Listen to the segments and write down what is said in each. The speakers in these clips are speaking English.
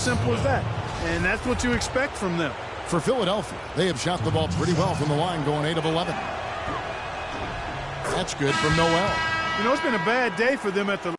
Simple as that. And that's what you expect from them. For Philadelphia, they have shot the ball pretty well from the line, going 8 of 11. That's good from Noel. You know, it's been a bad day for them at the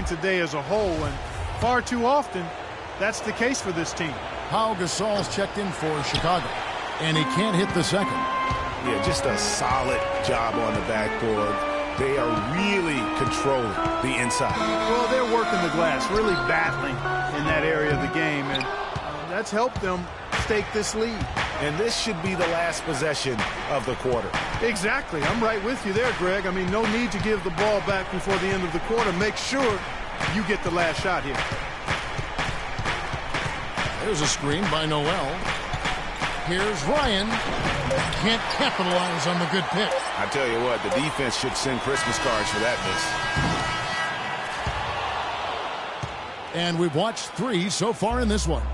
today as a whole, and far too often that's the case for this team. Pau Gasol's checked in for Chicago, and he can't hit the second. Yeah, just a solid job on the backboard. They are really controlling the inside. Well, they're working the glass, really battling in that area of the game, and that's helped them stake this lead. And this should be the last possession of the quarter. Exactly. I'm right with you there, Greg. I mean, no need to give the ball back before the end of the quarter. Make sure you get the last shot here. There's a screen by Noel. Here's Ryan. Can't capitalize on the good pick. I tell you what, the defense should send Christmas cards for that miss. And we've watched 3 so far in this one.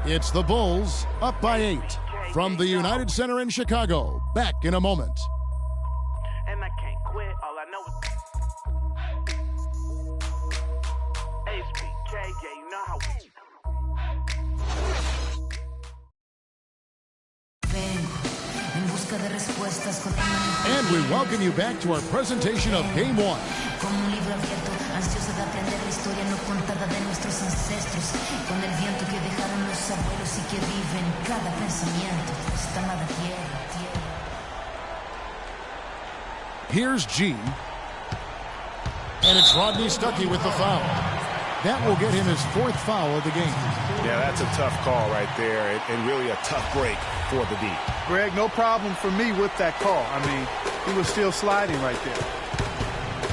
It's the Bulls up by 8 from the United Center in Chicago. Back in a moment. And I can't quit. All I know is HBK. Yeah, you know how And we welcome you back to our presentation of Game 1. Ansiosa de aprender la historia no contada de nuestros ancestros, con el viento que dejaron los abuelos y que vive en cada pensamiento. Esta madre tierra. Here's G. And it's Rodney Stuckey with the foul. That will get him his 4th foul of the game. Yeah, that's a tough call right there, and really a tough break for the D. Greg, no problem for me with that call. I mean, he was still sliding right there.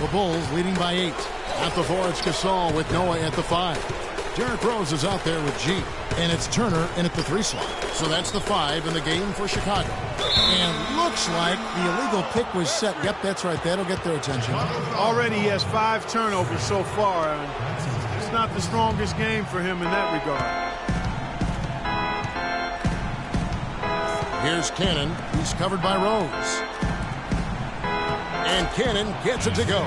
The Bulls leading by 8. At the 4, it's Gasol with Noah at the 5. Derrick Rose is out there with G. And it's Turner in at the 3 slot. So that's the 5 in the game for Chicago. And looks like the illegal pick was set. Yep, that's right. That'll get their attention. Already he has 5 turnovers so far. And it's not the strongest game for him in that regard. Here's Cannon. He's covered by Rose. And Cannon gets it to go.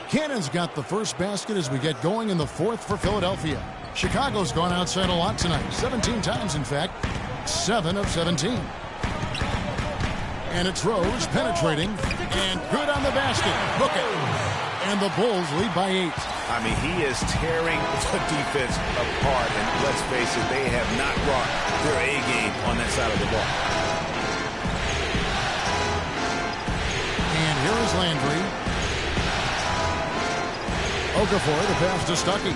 Cannon's got the first basket as we get going in the 4th for Philadelphia. Chicago's gone outside a lot tonight. 17 times, in fact. 7 of 17. And it's Rose penetrating. And good on the basket. Look it. And the Bulls lead by 8. I mean, he is tearing the defense apart. And let's face it, they have not brought their A game on that side of the ball. And here is Landry. Okafor, the pass to Stuckey.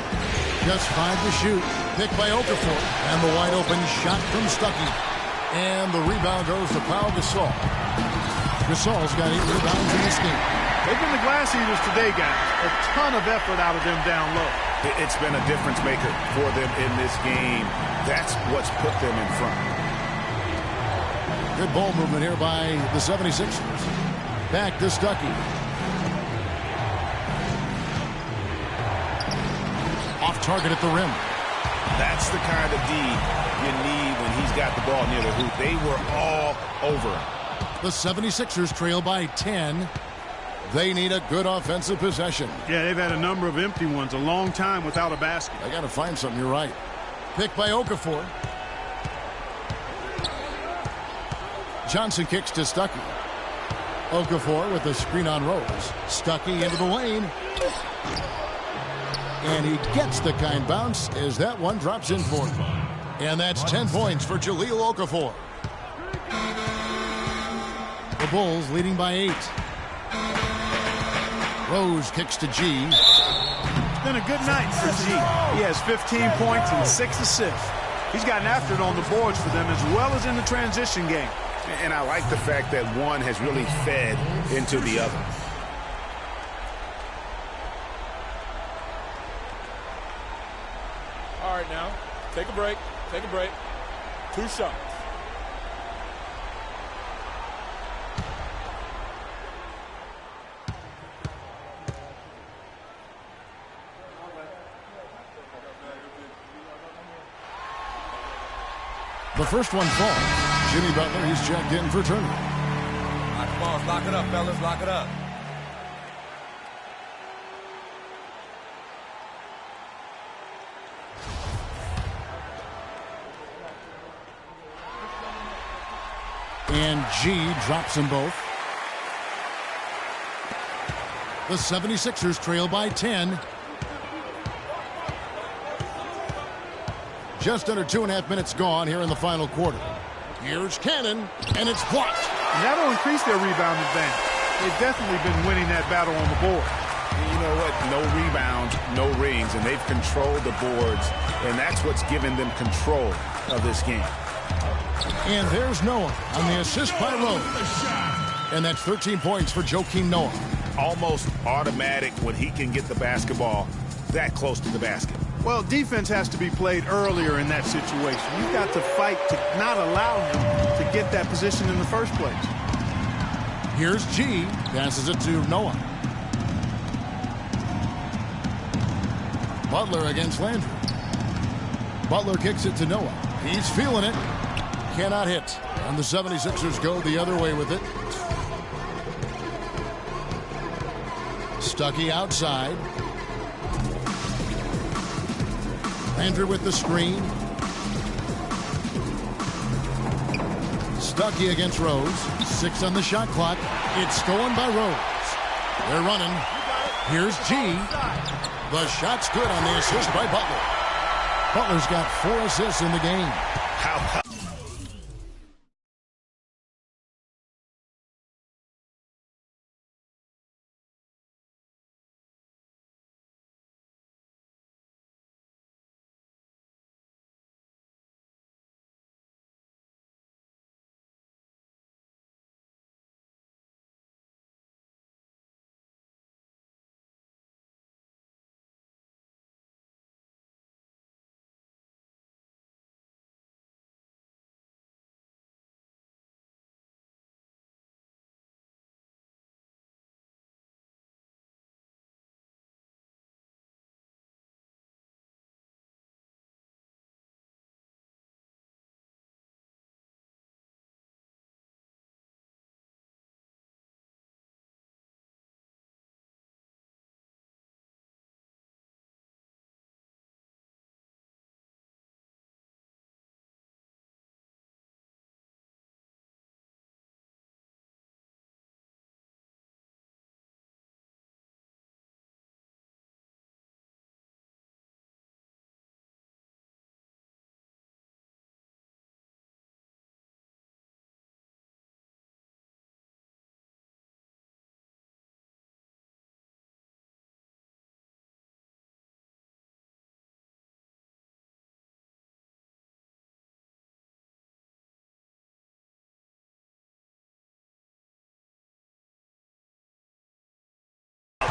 Just 5 to shoot. Picked by Okafor. And the wide open shot from Stuckey. And the rebound goes to Pau Gasol. Gasol's got 8 rebounds in this game. They've been the glass eaters today, guys. A ton of effort out of them down low. It's been a difference maker for them in this game. That's what's put them in front. Good ball movement here by the 76ers. Back to Stuckey. Off target at the rim. That's the kind of D you need when he's got the ball near the hoop. They were all over him. The 76ers trail by 10. They need a good offensive possession. Yeah, they've had a number of empty ones, a long time without a basket. I got to find something. You're right. Pick by Okafor. Johnson kicks to Stuckey. Okafor with the screen on Rose. Stuckey into the lane. And he gets the kind bounce as that one drops in for him. And that's 10 points for Jahlil Okafor. The Bulls leading by 8. Rose kicks to G. It's been a good night for G. He has 15 points and 6 assists. He's gotten after it on the boards for them as well as in the transition game. And I like the fact that one has really fed into the other. All right, now, take a break. Take a break. 2 shots. The first one falls. Jimmy Butler, he's checked in for Turner. All right, come on, lock it up, fellas. Lock it up. And G drops them both. The 76ers trail by 10. Just under 2.5 minutes gone here in the final quarter. Here's Cannon, and it's blocked. And that'll increase their rebound advantage. They've definitely been winning that battle on the board. And you know what? No rebounds, no rings, and they've controlled the boards, and that's what's given them control of this game. And there's Noah on the assist by Rose. And that's 13 points for Joakim Noah. Almost automatic when he can get the basketball that close to the basket. Well, defense has to be played earlier in that situation. You've got to fight to not allow him to get that position in the first place. Here's G. Passes it to Noah. Butler against Landry. Butler kicks it to Noah. He's feeling it. Cannot hit. And the 76ers go the other way with it. Stuckey outside. Landry with the screen. Stuckey against Rose. 6 on the shot clock. It's stolen by Rose. They're running. Here's G. The shot's good on the assist by Butler. Butler's got 4 assists in the game. How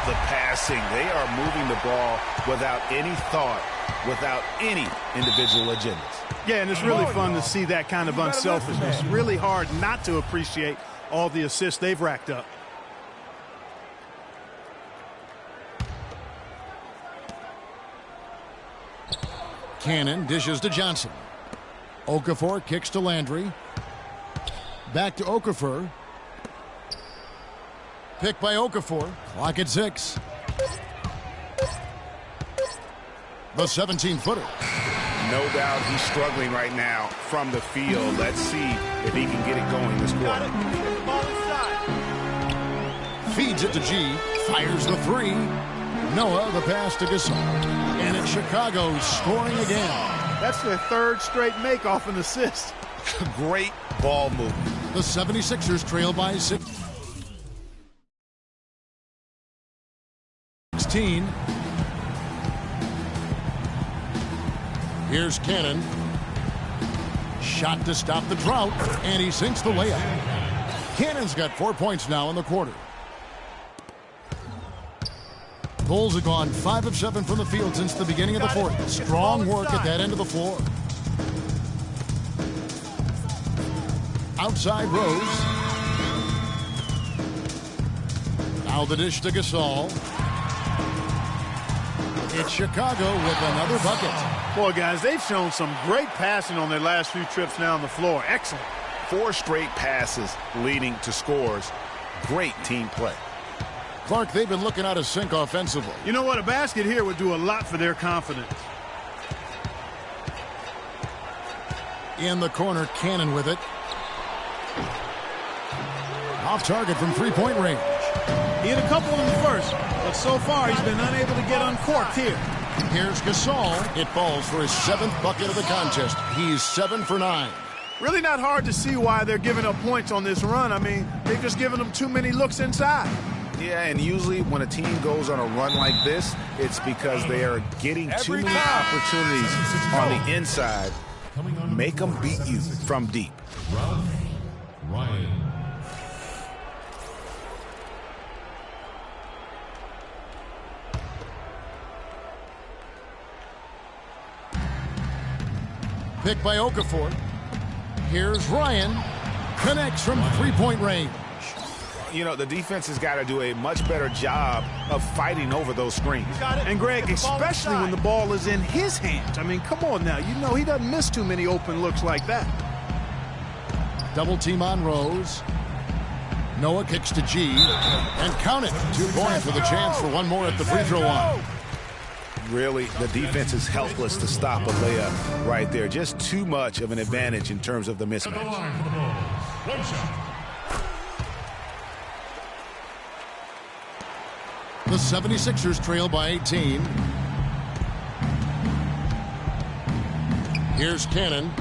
the passing. They are moving the ball without any thought, without any individual agendas. Yeah, and it's really fun to see that kind of unselfishness. Really hard not to appreciate all the assists they've racked up. Cannon dishes to Johnson. Okafor kicks to Landry. Back to Okafor. Pick by Okafor. Clock at 6. The 17-footer. No doubt he's struggling right now from the field. Let's see if he can get it going this quarter. Feeds it to G. Fires the 3. Noah the pass to Gasol. And it's Chicago scoring again. That's their third straight make off an assist. Great ball movement. The 76ers trail by 16. Here's Cannon. Shot to stop the drought, and he sinks the layup. Cannon's got 4 points now in the quarter. Bulls have gone 5 of 7 from the field since the beginning of the fourth. Strong work at that end of the floor. Outside Rose. Now the dish to Gasol. It's Chicago with another bucket. Boy, guys, they've shown some great passing on their last few trips now on the floor. Excellent. 4 straight passes leading to scores. Great team play. Clark, they've been looking out of sync offensively. You know what? A basket here would do a lot for their confidence. In the corner, Cannon with it. Off target from three-point range. He had a couple in the first, but so far he's been unable to get uncorked here. Here's Gasol. It falls for his 7th bucket of the contest. He's 7 for 9. Really not hard to see why they're giving up points on this run. I mean, they've just given them too many looks inside. Yeah, and usually when a team goes on a run like this, it's because they are getting too many opportunities on the inside. Make them beat you from deep. Ryan. Pick by Okafor. Here's Ryan. Connects from three-point range. You know, the defense has got to do a much better job of fighting over those screens. And, Greg, especially when the ball is in his hands. I mean, come on now. You know he doesn't miss too many open looks like that. Double team on Rose. Noah kicks to G. And count it. 2 points with a chance for one more at the free throw line. Really, the defense is helpless to stop a layup right there. Just too much of an advantage in terms of the mismatch. One shot. The 76ers trail by 18. Here's Cannon.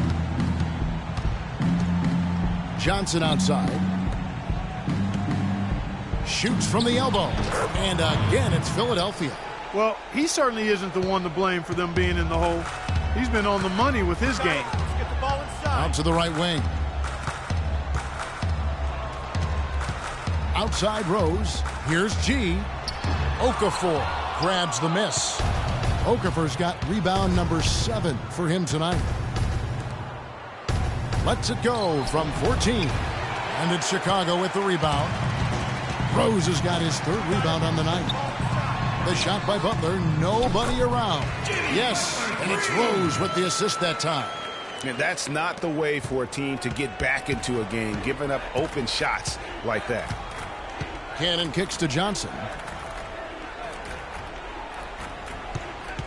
Johnson outside. Shoots from the elbow. And again, it's Philadelphia. Well, he certainly isn't the one to blame for them being in the hole. He's been on the money with his game. Get the ball inside. Out to the right wing. Outside Rose. Here's G. Okafor grabs the miss. Okafor's got rebound number 7 for him tonight. Lets it go from 14. And it's Chicago with the rebound. Rose has got his 3rd rebound on the night. The shot by Butler, nobody around. Yes, and it's Rose with the assist that time. And that's not the way for a team to get back into a game, giving up open shots like that. Cannon kicks to Johnson.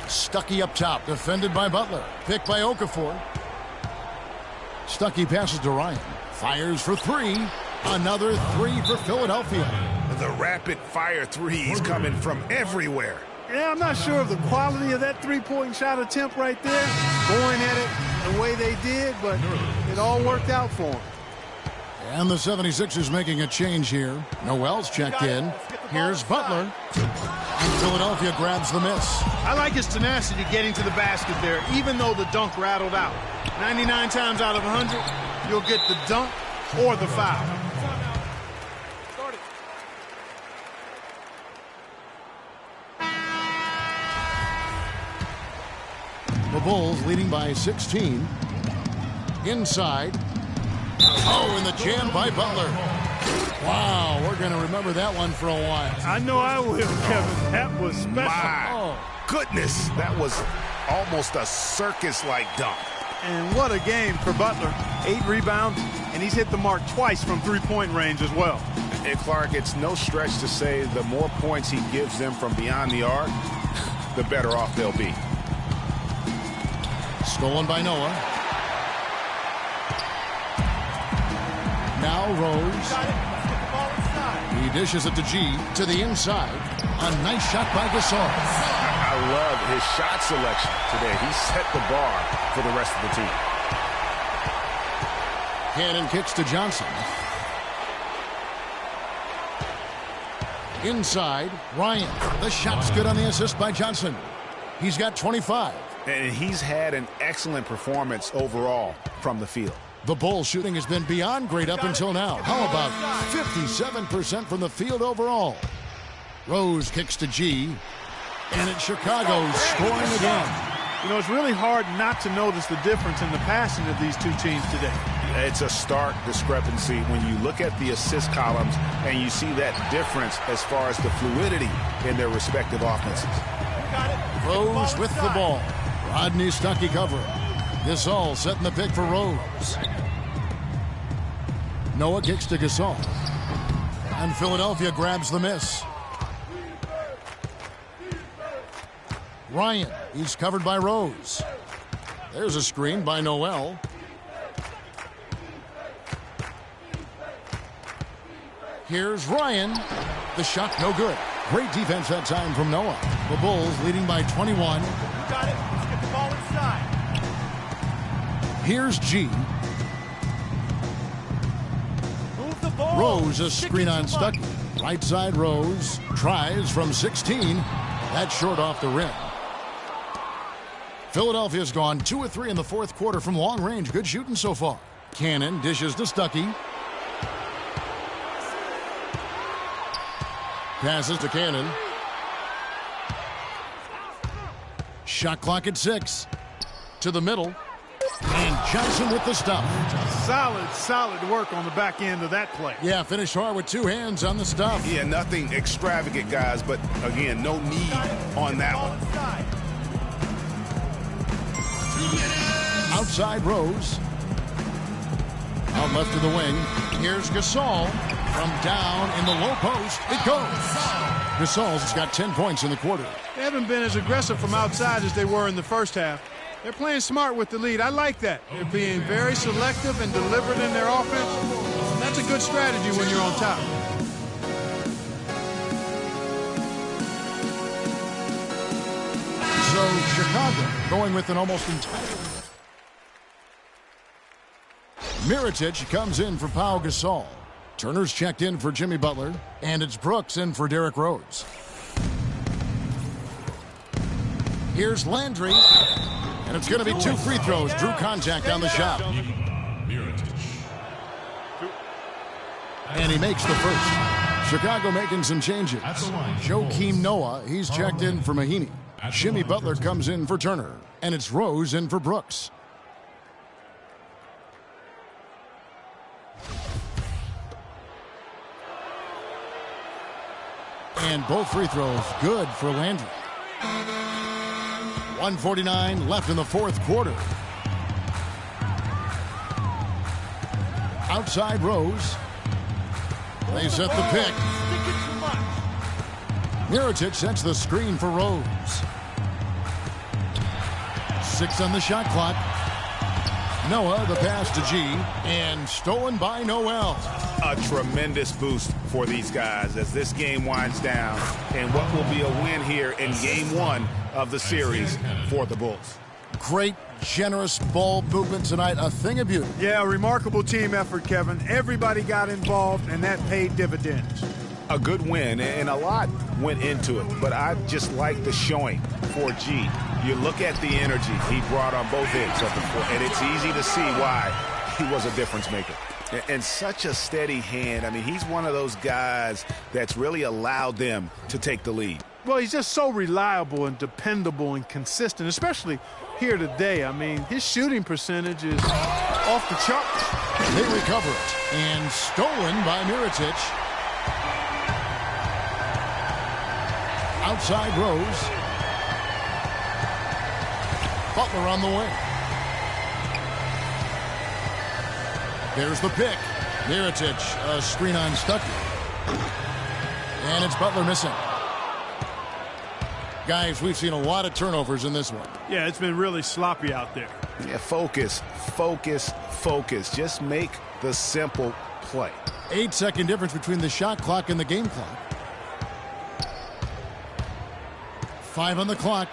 Stuckey up top, defended by Butler. Picked by Okafor. Stuckey passes to Ryan. Fires for 3. Another 3 for Philadelphia. The rapid-fire threes coming from everywhere. Yeah, I'm not sure of the quality of that three-point shot attempt right there. Going at it the way they did, but it all worked out for them. And the 76ers making a change here. Noel's checked in. Here's Butler. And Philadelphia grabs the miss. I like his tenacity getting to the basket there, even though the dunk rattled out. 99 times out of 100, you'll get the dunk or the foul. The Bulls leading by 16. Inside. Oh, and the jam by Butler. Wow, we're going to remember that one for a while. I know I will, Kevin. That was special. My goodness, that was almost a circus-like dunk. And what a game for Butler. 8 rebounds, and he's hit the mark twice from three-point range as well. And Clark, it's no stretch to say the more points he gives them from beyond the arc, the better off they'll be. Stolen by Noah. Now Rose. He dishes it to G to the inside. A nice shot by Gasol. I love his shot selection today. He set the bar for the rest of the team. Cannon kicks to Johnson. Inside, Ryan. The shot's good on the assist by Johnson. He's got 25. And he's had an excellent performance overall from the field. The Bulls shooting has been beyond great up until now. How about 57% from the field overall? Rose kicks to G. And it's Chicago scoring again. You know, it's really hard not to notice the difference in the passing of these two teams today. It's a stark discrepancy when you look at the assist columns and you see that difference as far as the fluidity in their respective offenses. Rose with the ball. Rodney Stuckey covering. Gasol setting the pick for Rose. Noah kicks to Gasol. And Philadelphia grabs the miss. Ryan, he's covered by Rose. There's a screen by Noel. Here's Ryan. The shot no good. Great defense that time from Noah. The Bulls leading by 21. You got it. Let's get the ball inside. Here's G. Move the ball. Rose, a screen on Stuckey. Right side Rose. Tries from 16. That's short off the rim. Philadelphia's gone 2 of 3 in the fourth quarter from long range. Good shooting so far. Cannon dishes to Stuckey. Passes to Cannon. Shot clock at 6. To the middle. And Johnson with the stop. Solid work on the back end of that play. Yeah, finished hard with 2 hands on the stop. Yeah, nothing extravagant, guys, but again, no need on that one. Outside Rose. Out left to the wing. Here's Gasol. From down in the low post, it goes. Gasol's got 10 points in the quarter. They haven't been as aggressive from outside as they were in the first half. They're playing smart with the lead. I like that. They're being very selective and deliberate in their offense. And that's a good strategy when you're on top. So Chicago going with an almost entire... Mirotic comes in for Pau Gasol. Turner's checked in for Jimmy Butler. And it's Brooks in for Derrick Rose. Here's Landry. And it's going to be 2 free throws. Drew contact on the shot. And he makes the first. Chicago making some changes. Joakim Noah, he's checked in for Mahinmi. Jimmy Butler comes in for Turner. And it's Rose in for Brooks. And both free throws good for Landry. 1:49 left in the fourth quarter. Outside Rose. They set the pick. Mirotic sets the screen for Rose. 6 on the shot clock. Noah, the pass to G, and stolen by Noel. A tremendous boost for these guys as this game winds down and what will be a win here in game 1 of the series for the Bulls. Great, generous ball movement tonight. A thing of beauty. Yeah, a remarkable team effort, Kevin. Everybody got involved, and that paid dividends. A good win, and a lot went into it, but I just like the showing for G. You look at the energy he brought on both ends of the court, and it's easy to see why he was a difference maker. And such a steady hand. I mean, he's one of those guys that's really allowed them to take the lead. Well, he's just so reliable and dependable and consistent, especially here today. I mean, his shooting percentage is off the charts. They recover it, and stolen by Mirotic. Outside Rose. Butler on the wing. There's the pick. Mirotic, a screen on Stuckey. And it's Butler missing. Guys, we've seen a lot of turnovers in this one. Yeah, it's been really sloppy out there. Yeah, focus, focus, focus. Just make the simple play. 8-second difference between the shot clock and the game clock. 5 on the clock.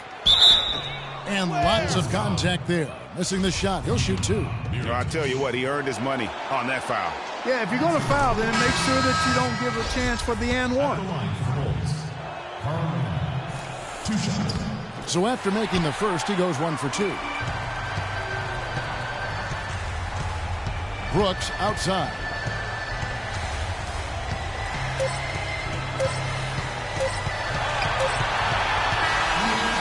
And lots of contact there. Missing the shot. He'll shoot 2. Well, I tell you what, he earned his money on that foul. Yeah, if you're going to foul, then make sure that you don't give a chance for the and one. 2 shots. So after making the first, he goes 1 for 2. Brooks outside.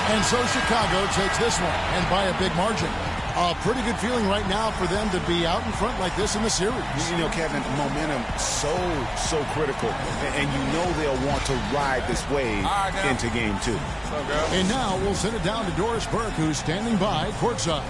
And so Chicago takes this one, and by a big margin. A pretty good feeling right now for them to be out in front like this in the series. You know, Kevin, momentum so critical. And you know they'll want to ride this wave into game 2. And now we'll send it down to Doris Burke, who's standing by courtside.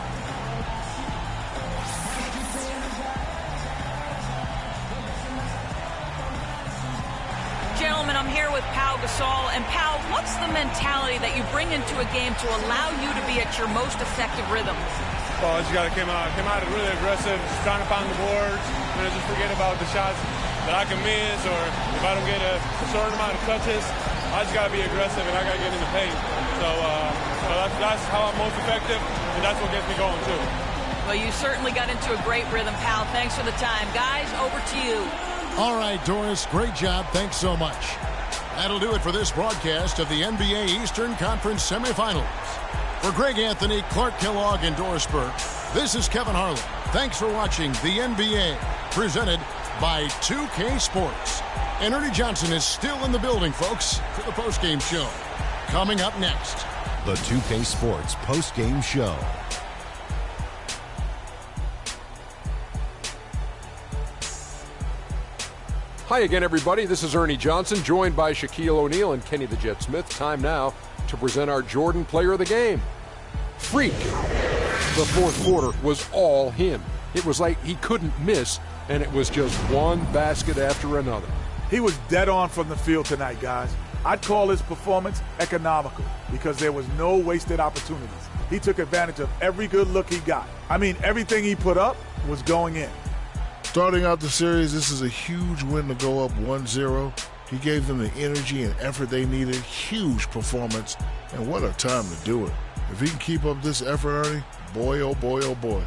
Gentlemen, I'm here with Pau Gasol. And Pau, what's the mentality that you bring into a game to allow you to be at your most effective rhythm? Well, just got to come out really aggressive, just trying to find the boards. Just forget about the shots that I can miss, or if I don't get a certain amount of touches, I just got to be aggressive and I got to get in the paint. So that's how I'm most effective, and that's what gets me going too. Well, you certainly got into a great rhythm, Pau. Thanks for the time. Guys, over to you. All right, Doris, great job. Thanks so much. That'll do it for this broadcast of the NBA Eastern Conference semifinals. For Greg Anthony, Clark Kellogg, and Doris Burke, this is Kevin Harlan. Thanks for watching the NBA, presented by 2K Sports. And Ernie Johnson is still in the building, folks, for the postgame show. Coming up next, the 2K Sports postgame show. Hi again, everybody. This is Ernie Johnson, joined by Shaquille O'Neal and Kenny the Jet Smith. Time now to present our Jordan Player of the Game. Freak. The fourth quarter was all him. It was like he couldn't miss, and it was just one basket after another. He was dead on from the field tonight, guys. I'd call his performance economical because there was no wasted opportunities. He took advantage of every good look he got. I mean, everything he put up was going in. Starting out the series, this is a huge win to go up 1-0. He gave them the energy and effort they needed. Huge performance, and what a time to do it. If he can keep up this effort, Ernie, boy, oh boy, oh boy.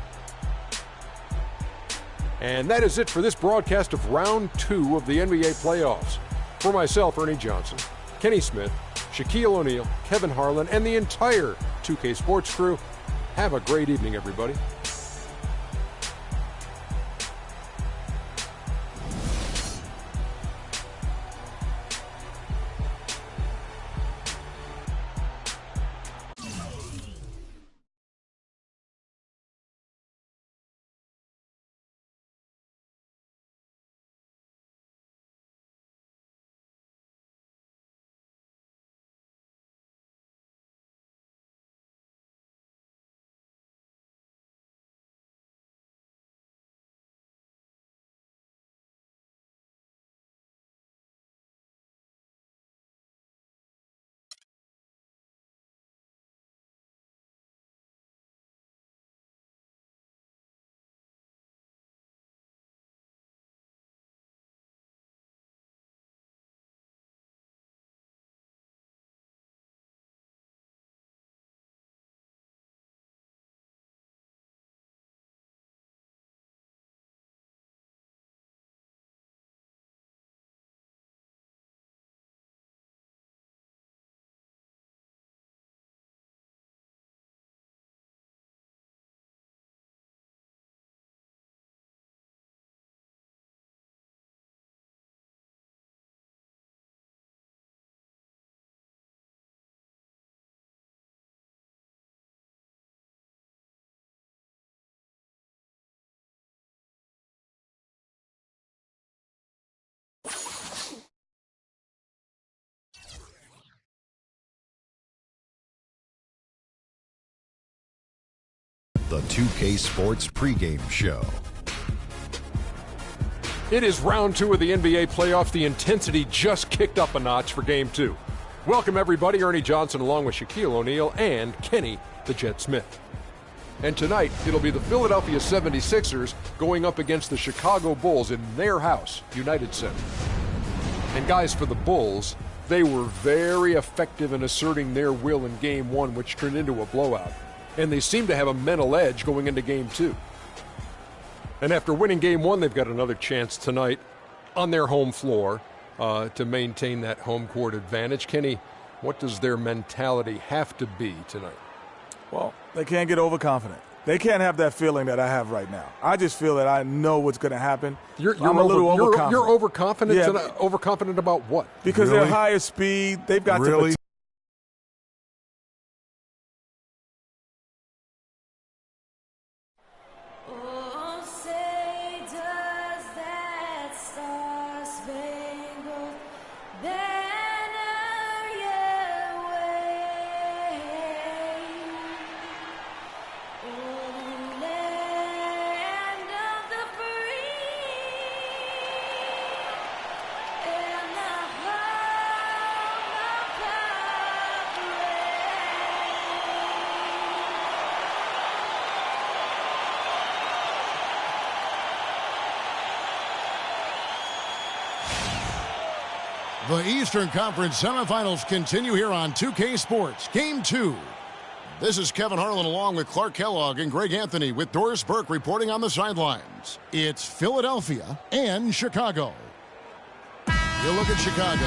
And that is it for this broadcast of Round 2 of the NBA playoffs. For myself, Ernie Johnson, Kenny Smith, Shaquille O'Neal, Kevin Harlan, and the entire 2K Sports crew, have a great evening, everybody. The 2K Sports pregame show. It is round 2 of the NBA playoffs. The intensity just kicked up a notch for Game 2. Welcome, everybody. Ernie Johnson along with Shaquille O'Neal and Kenny the Jet Smith. And tonight, it'll be the Philadelphia 76ers going up against the Chicago Bulls in their house, United Center. And guys, for the Bulls, they were very effective in asserting their will in Game 1, which turned into a blowout. And they seem to have a mental edge going into Game 2. And after winning Game 1, they've got another chance tonight on their home floor to maintain that home court advantage. Kenny, what does their mentality have to be tonight? Well, they can't get overconfident. They can't have that feeling that I have right now. I just feel that I know what's going to happen. I'm a little overconfident. You're overconfident? Yeah. Overconfident about what? Because they're higher speed. They've got to... The Eastern Conference semifinals continue here on 2K Sports. Game 2. This is Kevin Harlan along with Clark Kellogg and Greg Anthony with Doris Burke reporting on the sidelines. It's Philadelphia and Chicago. You look at Chicago.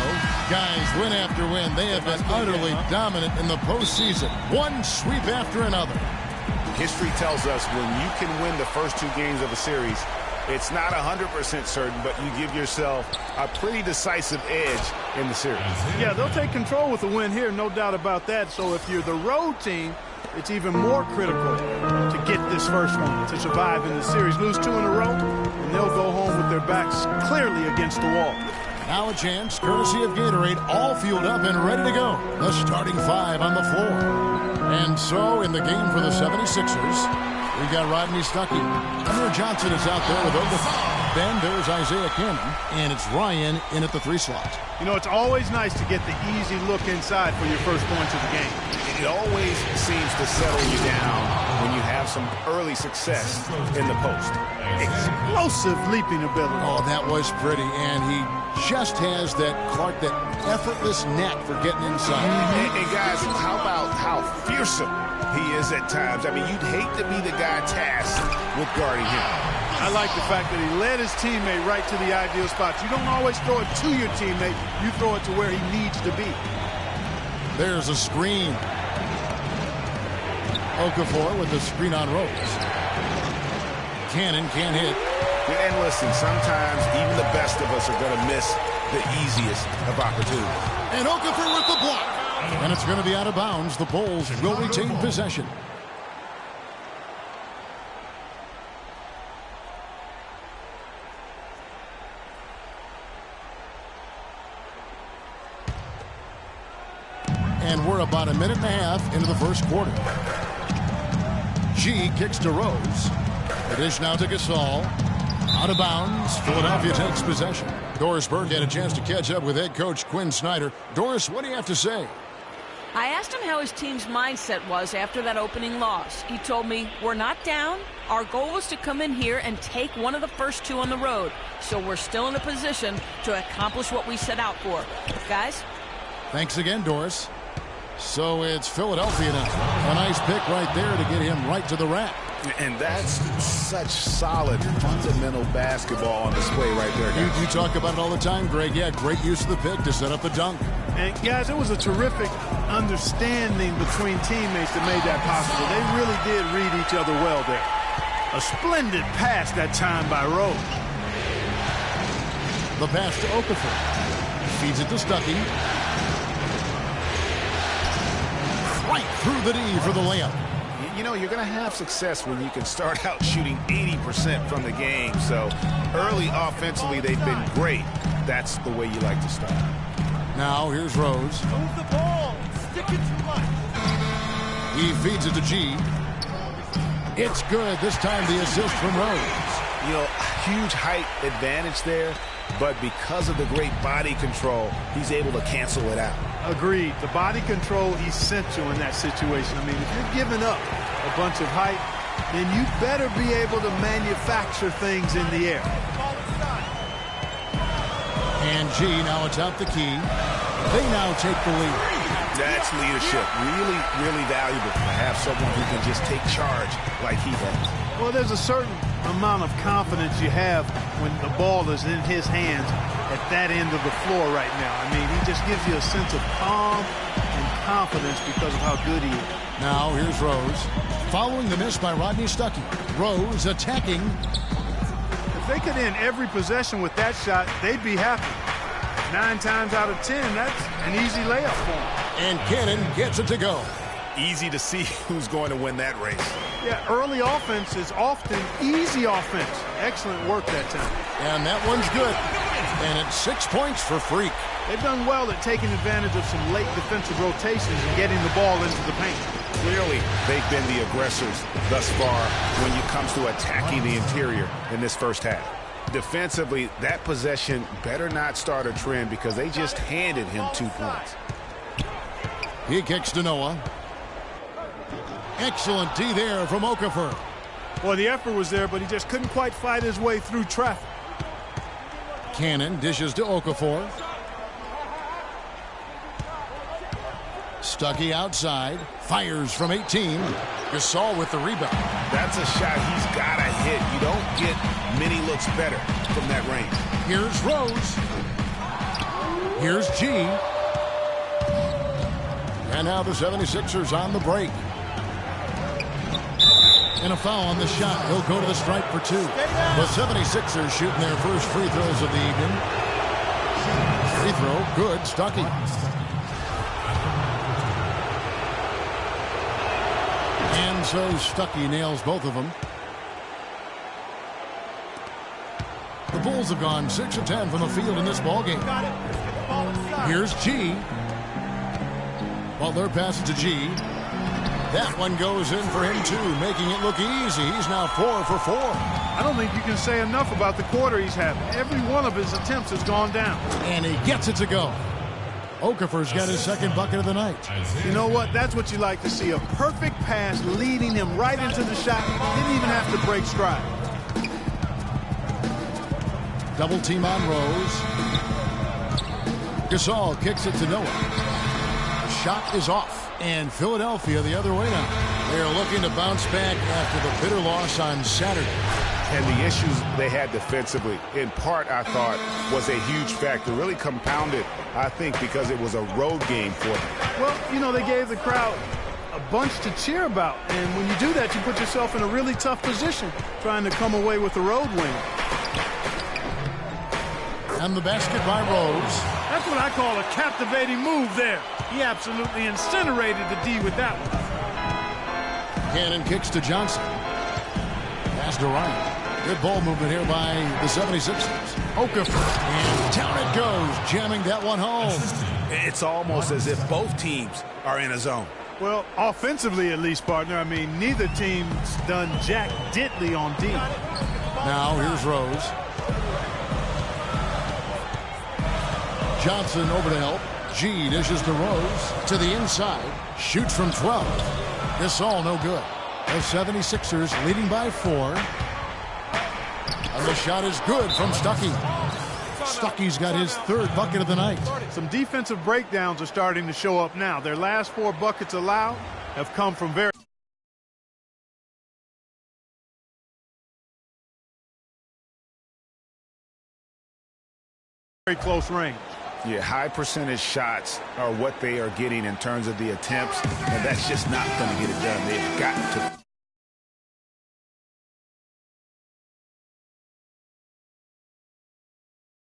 Guys, win after win, they have been utterly dominant in the postseason. One sweep after another. History tells us when you can win the first 2 games of a series, it's not 100% certain, but you give yourself a pretty decisive edge in the series. Yeah, they'll take control with a win here, no doubt about that. So if you're the road team, it's even more critical to get this first one to survive in the series. Lose 2 in a row, and they'll go home with their backs clearly against the wall. Now a chance, courtesy of Gatorade, all fueled up and ready to go. The starting 5 on the floor. And so in the game for the 76ers, we've got Rodney Stuckey. Hunter Johnson is out there with Okafor. Then there's Isaiah Cannon, and it's Ryan in at the 3 slot. You know, it's always nice to get the easy look inside for your first points of the game. It always seems to settle you down when you have some early success in the post. Explosive leaping ability. Oh, that was pretty, and he just has that, Clark, that effortless knack for getting inside. And guys, how about how fearsome he is at times? I mean, you'd hate to be the guy tasked with guarding him. I like the fact that he led his teammate right to the ideal spots. You don't always throw it to your teammate. You throw it to where he needs to be. There's a screen. Okafor with the screen on Rose. Cannon can't hit. And listen, sometimes even the best of us are going to miss the easiest of opportunities. And Okafor with the block. And it's going to be out of bounds. The Bulls will retain possession. And we're about a minute and a half into the first quarter. G kicks to Rose. The dish now to Gasol. Out of bounds. Philadelphia takes possession. Doris Burke had a chance to catch up with head coach Quinn Snyder. Doris, what do you have to say? I asked him how his team's mindset was after that opening loss. He told me, we're not down. Our goal was to come in here and take one of the first 2 on the road. So we're still in a position to accomplish what we set out for. Guys? Thanks again, Doris. So it's Philadelphia now. A nice pick right there to get him right to the rack. And that's such solid, fundamental basketball on display right there, guys. You talk about it all the time, Greg. Yeah, great use of the pick to set up the dunk. And, guys, it was a terrific understanding between teammates that made that possible. They really did read each other well there. A splendid pass that time by Rose. The pass to Okafor. Feeds it to Stuckey. Right through the D for the layup. You know, you're going to have success when you can start out shooting 80% from the game. So early offensively, they've been great. That's the way you like to start. Now here's Rose. Move the ball. Stick it to Mike. He feeds it to G. It's good. This time the assist from Rose. You know, huge height advantage there, but because of the great body control, he's able to cancel it out. Agreed. The body control essential in that situation. I mean, if you're giving up a bunch of height, then you better be able to manufacture things in the air. And G now atop the key. They now take the lead. That's leadership. Really, really valuable to have someone who can just take charge like he has. Well, there's a certain amount of confidence you have when the ball is in his hands at that end of the floor right now. I mean, he just gives you a sense of calm and confidence because of how good he is. Now here's Rose. Following the miss by Rodney Stuckey. Rose attacking. If they could end every possession with that shot, they'd be happy. 9 times out of 10, that's an easy layup for him. And Cannon gets it to go. Easy to see who's going to win that race. Yeah, early offense is often easy offense. Excellent work that time. And that one's good. And it's 6 points for Freak. They've done well at taking advantage of some late defensive rotations and getting the ball into the paint. Clearly, they've been the aggressors thus far when it comes to attacking the interior in this first half. Defensively, that possession better not start a trend because they just handed him 2 points. He kicks to Noah. Excellent D there from Okafor. Well, the effort was there, but he just couldn't quite fight his way through traffic. Cannon dishes to Okafor. Stuckey outside. Fires from 18. Gasol with the rebound. That's a shot he's got to hit. You don't get many looks better from that range. Here's Rose. Here's G. And now the 76ers on the break. And a foul on the shot. He'll go to the stripe for 2. The 76ers shooting their first free throws of the evening. Free throw, good. Stuckey. And so Stuckey nails both of them. The Bulls have gone 6 of 10 from the field in this ballgame. Here's G. Butler passes to G. That one goes in for him too, making it look easy. He's now 4 for 4. I don't think you can say enough about the quarter he's having. Every one of his attempts has gone down. And he gets it to go. Okafor's got his second bucket of the night. You know what? That's what you like to see. A perfect pass leading him right into the shot. Didn't even have to break stride. Double team on Rose. Gasol kicks it to Noah. Shot is off. And Philadelphia the other way now. They're looking to bounce back after the bitter loss on Saturday. And the issues they had defensively, in part, I thought, was a huge factor. Really compounded, I think, because it was a road game for them. Well, you know, they gave the crowd a bunch to cheer about. And when you do that, you put yourself in a really tough position trying to come away with the road win. And the basket by Rose. That's what I call a captivating move there. He absolutely incinerated the D with that one. Cannon kicks to Johnson. Pass to Ryan. Good ball movement here by the 76ers. Okafor. And down it goes, jamming that one home. It's almost as if both teams are in a zone. Well, offensively at least, partner. I mean, neither team's done jack diddly on D. Now here's Rose. Johnson over to help. G dishes to Rose. To the inside. Shoots from 12. Gasol no good. The 76ers leading by 4. And the shot is good from Stuckey. Stuckey's got his third bucket of the night. Some defensive breakdowns are starting to show up now. Their last 4 buckets allowed have come from very close range. Yeah, high percentage shots are what they are getting in terms of the attempts, and that's just not going to get it done. They've got to